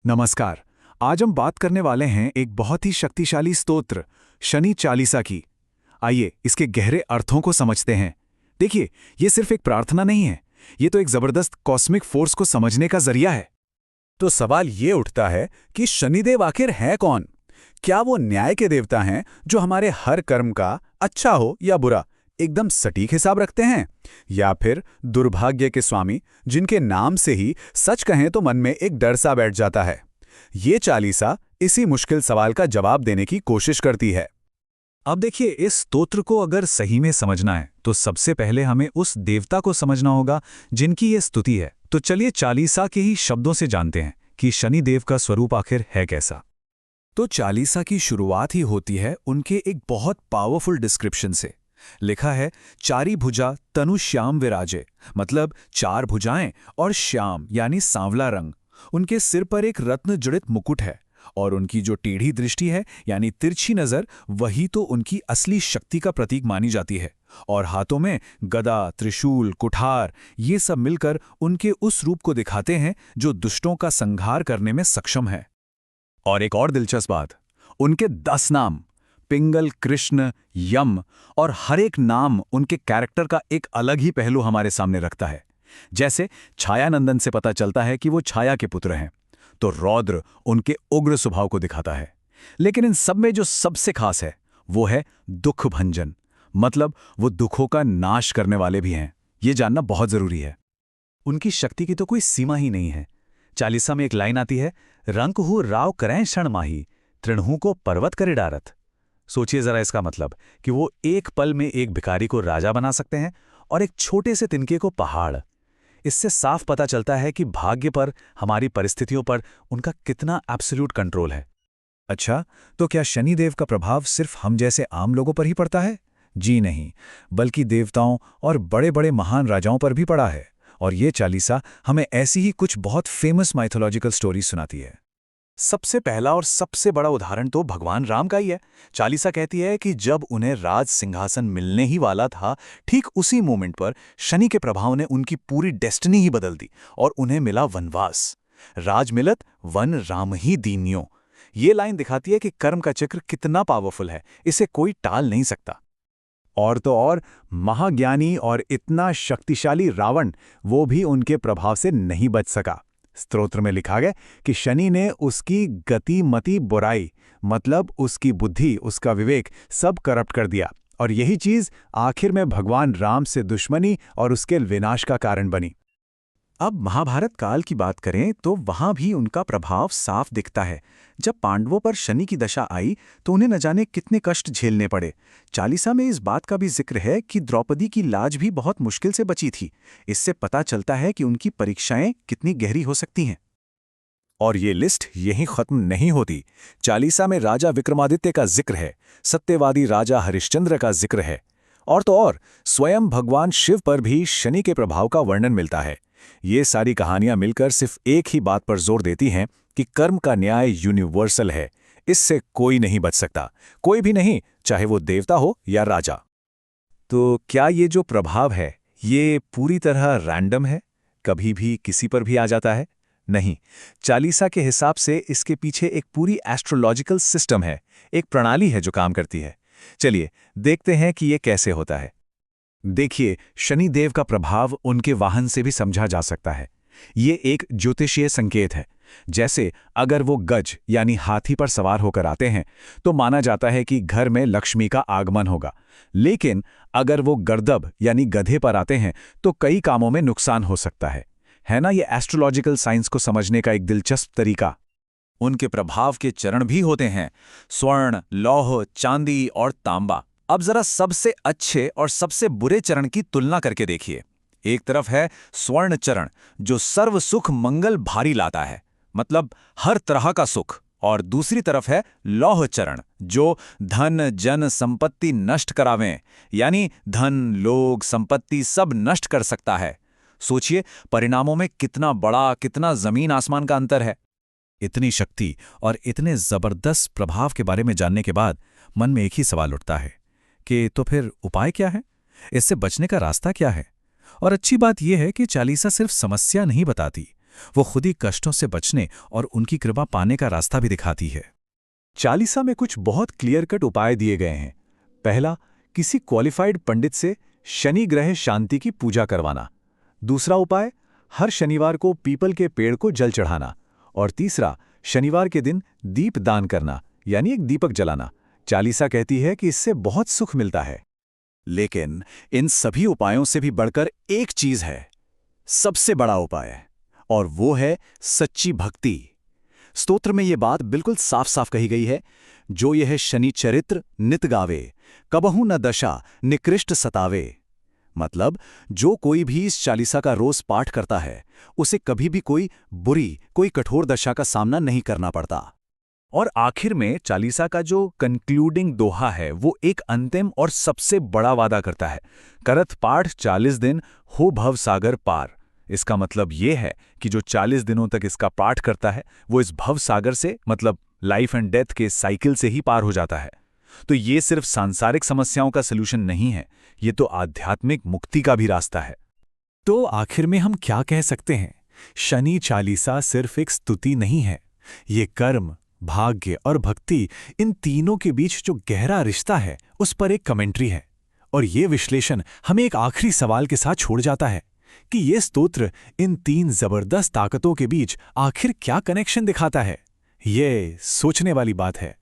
नमस्कार। आज हम बात करने वाले हैं एक बहुत ही शक्तिशाली स्तोत्र शनि चालीसा की। आइए इसके गहरे अर्थों को समझते हैं। देखिए, ये सिर्फ एक प्रार्थना नहीं है, ये तो एक जबरदस्त कॉस्मिक फोर्स को समझने का जरिया है। तो सवाल ये उठता है कि शनिदेव आखिर है कौन? क्या वो न्याय के देवता हैं जो हमारे हर कर्म का, अच्छा हो या बुरा, एकदम सटीक हिसाब रखते हैं, या फिर दुर्भाग्य के स्वामी जिनके नाम से ही सच कहें तो मन में एक डर सा बैठ जाता है? ये चालीसा इसी मुश्किल सवाल का जवाब देने की कोशिश करती है। अब देखिए, इस स्तोत्र को अगर सही में समझना है तो सबसे पहले हमें उस देवता को समझना होगा जिनकी ये स्तुति है। तो चलिए चालीसा के ही शब्दों से जानते हैं कि शनिदेव का स्वरूप आखिर है कैसा। तो चालीसा की शुरुआत ही होती है उनके एक बहुत पावरफुल डिस्क्रिप्शन से। लिखा है, चारी भुजा तनु श्याम विराजे, मतलब चार भुजाएं और श्याम यानी सांवला रंग। उनके सिर पर एक रत्न जड़ित मुकुट है और उनकी जो टेढ़ी दृष्टि है यानी तिरछी नजर, वही तो उनकी असली शक्ति का प्रतीक मानी जाती है। और हाथों में गदा, त्रिशूल, कुठार, ये सब मिलकर उनके उस रूप को दिखाते हैं जो दुष्टों का संहार करने में सक्षम है। और एक और दिलचस्प बात, उनके 10 नाम पिंगल, कृष्ण, यम, और हर एक नाम उनके कैरेक्टर का एक अलग ही पहलू हमारे सामने रखता है। जैसे छायानंदन से पता चलता है कि वो छाया के पुत्र हैं, तो रौद्र उनके उग्र स्वभाव को दिखाता है। लेकिन इन सब में जो सबसे खास है वो है दुख भंजन, मतलब वो दुखों का नाश करने वाले भी हैं। ये जानना बहुत जरूरी है। उनकी शक्ति की तो कोई सीमा ही नहीं है। चालीसा में एक लाइन आती है, रंकहु राव करें क्षण माही, तृणहु को पर्वत करे डारत। सोचिए जरा इसका मतलब कि वो एक पल में एक भिखारी को राजा बना सकते हैं और एक छोटे से तिनके को पहाड़। इससे साफ पता चलता है कि भाग्य पर, हमारी परिस्थितियों पर उनका कितना एब्सोल्यूट कंट्रोल है। अच्छा, तो क्या शनिदेव का प्रभाव सिर्फ हम जैसे आम लोगों पर ही पड़ता है? जी नहीं, बल्कि देवताओं और बड़े बड़े महान राजाओं पर भी पड़ा है। और ये चालीसा हमें ऐसी ही कुछ बहुत फेमस माइथोलॉजिकल स्टोरी सुनाती है। सबसे पहला और सबसे बड़ा उदाहरण तो भगवान राम का ही है। चालीसा कहती है कि जब उन्हें राज सिंहासन मिलने ही वाला था, ठीक उसी मोमेंट पर शनि के प्रभाव ने उनकी पूरी डेस्टिनी ही बदल दी और उन्हें मिला वनवास। राज मिलत वन राम ही दीन्यो। ये लाइन दिखाती है कि कर्म का चक्र कितना पावरफुल है, इसे कोई टाल नहीं सकता। और तो और महाज्ञानी और इतना शक्तिशाली रावण, वो भी उनके प्रभाव से नहीं बच सका। स्तोत्र में लिखा गया कि शनि ने उसकी गति मति बुराई, मतलब उसकी बुद्धि, उसका विवेक, सब करप्ट कर दिया। और यही चीज आखिर में भगवान राम से दुश्मनी और उसके विनाश का कारण बनी। अब महाभारत काल की बात करें तो वहां भी उनका प्रभाव साफ दिखता है। जब पांडवों पर शनि की दशा आई तो उन्हें न जाने कितने कष्ट झेलने पड़े। चालीसा में इस बात का भी जिक्र है कि द्रौपदी की लाज भी बहुत मुश्किल से बची थी। इससे पता चलता है कि उनकी परीक्षाएं कितनी गहरी हो सकती हैं। और ये लिस्ट यहीं खत्म नहीं होती। चालीसा में राजा विक्रमादित्य का जिक्र है, सत्यवादी राजा हरिश्चंद्र का जिक्र है, और तो और स्वयं भगवान शिव पर भी शनि के प्रभाव का वर्णन मिलता है। ये सारी कहानियां मिलकर सिर्फ एक ही बात पर जोर देती हैं कि कर्म का न्याय यूनिवर्सल है। इससे कोई नहीं बच सकता, कोई भी नहीं, चाहे वो देवता हो या राजा। तो क्या ये जो प्रभाव है ये पूरी तरह रैंडम है, कभी भी किसी पर भी आ जाता है? नहीं, चालीसा के हिसाब से इसके पीछे एक पूरी एस्ट्रोलॉजिकल सिस्टम है, एक प्रणाली है जो काम करती है। चलिए देखते हैं कि ये कैसे होता है। देखिए, शनिदेव का प्रभाव उनके वाहन से भी समझा जा सकता है। ये एक ज्योतिषीय संकेत है। जैसे अगर वो गज यानी हाथी पर सवार होकर आते हैं तो माना जाता है कि घर में लक्ष्मी का आगमन होगा। लेकिन अगर वो गर्दभ यानी गधे पर आते हैं तो कई कामों में नुकसान हो सकता है ना? ये एस्ट्रोलॉजिकल साइंस को समझने का एक दिलचस्प तरीका। उनके प्रभाव के चरण भी होते हैं, स्वर्ण, लौह, चांदी और तांबा। अब जरा सबसे अच्छे और सबसे बुरे चरण की तुलना करके देखिए। एक तरफ है स्वर्ण चरण जो सर्व सुख मंगल भारी लाता है, मतलब हर तरह का सुख, और दूसरी तरफ है लौह चरण जो धन जन संपत्ति नष्ट करावें, यानी धन, लोग, संपत्ति सब नष्ट कर सकता है। सोचिए परिणामों में कितना बड़ा, कितना जमीन आसमान का अंतर है। इतनी शक्ति और इतने जबरदस्त प्रभाव के बारे में जानने के बाद मन में एक ही सवाल उठता है कि तो फिर उपाय क्या है, इससे बचने का रास्ता क्या है? और अच्छी बात यह है कि चालीसा सिर्फ समस्या नहीं बताती, वो खुद ही कष्टों से बचने और उनकी कृपा पाने का रास्ता भी दिखाती है। चालीसा में कुछ बहुत क्लियर कट उपाय दिए गए हैं। पहला, किसी क्वालिफाइड पंडित से शनि ग्रह शांति की पूजा करवाना। दूसरा उपाय, हर शनिवार को पीपल के पेड़ को जल चढ़ाना। और तीसरा, शनिवार के दिन दीप दान करना, यानी एक दीपक जलाना। चालीसा कहती है कि इससे बहुत सुख मिलता है। लेकिन इन सभी उपायों से भी बढ़कर एक चीज है, सबसे बड़ा उपाय, और वो है सच्ची भक्ति। स्तोत्र में ये बात बिल्कुल साफ साफ कही गई है, जो यह शनि चरित्र नित गावे, कबहू न दशा निकृष्ट सतावे। मतलब जो कोई भी इस चालीसा का रोज पाठ करता है, उसे कभी भी कोई बुरी, कोई कठोर दशा का सामना नहीं करना पड़ता। और आखिर में चालीसा का जो कंक्लूडिंग दोहा है, वो एक अंतिम और सबसे बड़ा वादा करता है, करत पाठ 40 दिन हो भव सागर पार। इसका मतलब ये है कि जो 40 दिनों तक इसका पाठ करता है, वो इस भव सागर से, मतलब लाइफ एंड डेथ के साइकिल से ही पार हो जाता है। तो ये सिर्फ सांसारिक समस्याओं का सलूशन नहीं है, ये तो आध्यात्मिक मुक्ति का भी रास्ता है। तो आखिर में हम क्या कह सकते हैं? शनि चालीसा सिर्फ एक स्तुति नहीं है, ये कर्म, भाग्य और भक्ति, इन तीनों के बीच जो गहरा रिश्ता है, उस पर एक कमेंट्री है। और ये विश्लेषण हमें एक आखिरी सवाल के साथ छोड़ जाता है कि ये स्तोत्र इन तीन जबरदस्त ताकतों के बीच आखिर क्या कनेक्शन दिखाता है। ये सोचने वाली बात है।